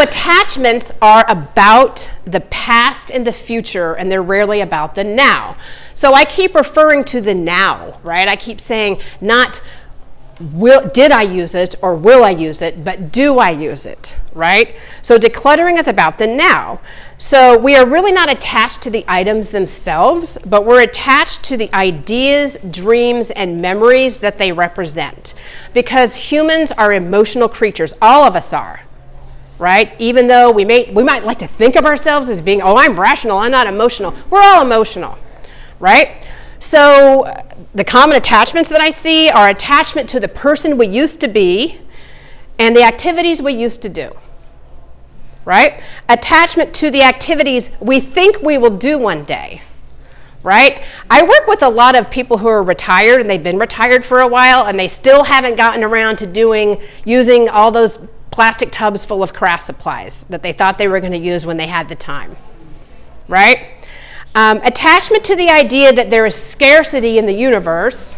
So attachments are about the past and the future, and they're rarely about the now. So I keep referring to the now, right? I keep saying not did I use it or will I use it, but do I use it, right? So decluttering is about the now. So we are really not attached to the items themselves, but we're attached to the ideas, dreams, and memories that they represent. Because humans are emotional creatures, all of us are, right? Even though we might like to think of ourselves as being, oh, I'm rational, I'm not emotional. We're all emotional, right? So the common attachments that I see are attachment to the person we used to be and the activities we used to do, right? Attachment to the activities we think we will do one day, right? I work with a lot of people who are retired, and they've been retired for a while, and they still haven't gotten around to using all those plastic tubs full of craft supplies that they thought they were going to use when they had the time, right? Attachment to the idea that there is scarcity in the universe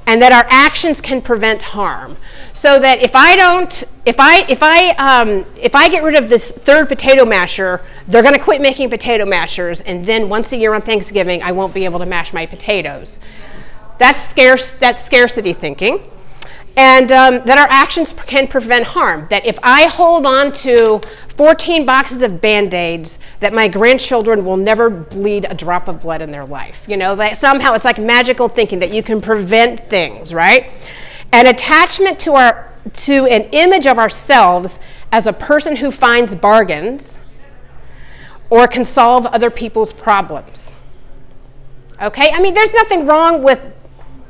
and that our actions can prevent harm. So that if I get rid of this third potato masher, they're going to quit making potato mashers, and then once a year on Thanksgiving, I won't be able to mash my potatoes. That's scarcity thinking. And that our actions can prevent harm. That if I hold on to 14 boxes of Band-Aids, that my grandchildren will never bleed a drop of blood in their life. You know, that somehow it's like magical thinking that you can prevent things, right? An attachment to an image of ourselves as a person who finds bargains or can solve other people's problems. Okay? I mean, there's nothing wrong with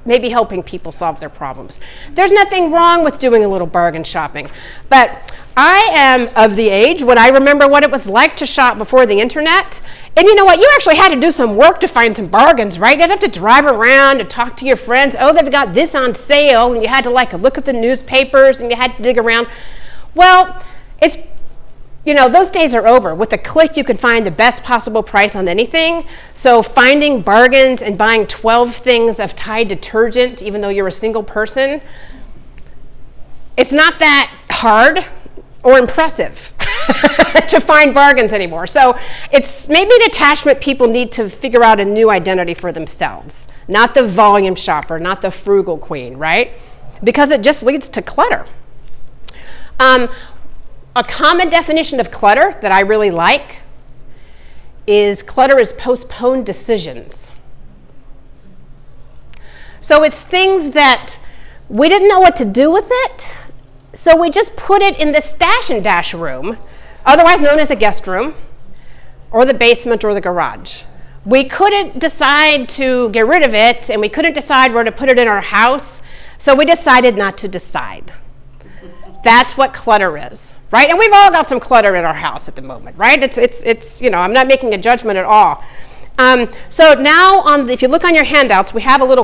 maybe helping people solve their problems. There's nothing wrong with doing a little bargain shopping. But I am of the age when I remember what it was like to shop before the internet. And you know what? You actually had to do some work to find some bargains, right? You'd have to drive around and talk to your friends. Oh, they've got this on sale. And you had to look at the newspapers and you had to dig around. Well, those days are over. With a click, you can find the best possible price on anything. So finding bargains and buying 12 things of Tide detergent, even though you're a single person, it's not that hard or impressive to find bargains anymore. So it's maybe an attachment people need to figure out a new identity for themselves. Not the volume shopper, not the frugal queen, right? Because it just leads to clutter. A common definition of clutter that I really like is clutter is postponed decisions. So it's things that we didn't know what to do with it, so we just put it in the stash and dash room, otherwise known as a guest room, or the basement or the garage. We couldn't decide to get rid of it, and we couldn't decide where to put it in our house, so we decided not to decide. That's what clutter is, right? And we've all got some clutter in our house at the moment, right? It's I'm not making a judgment at all. So now if you look on your handouts, we have a little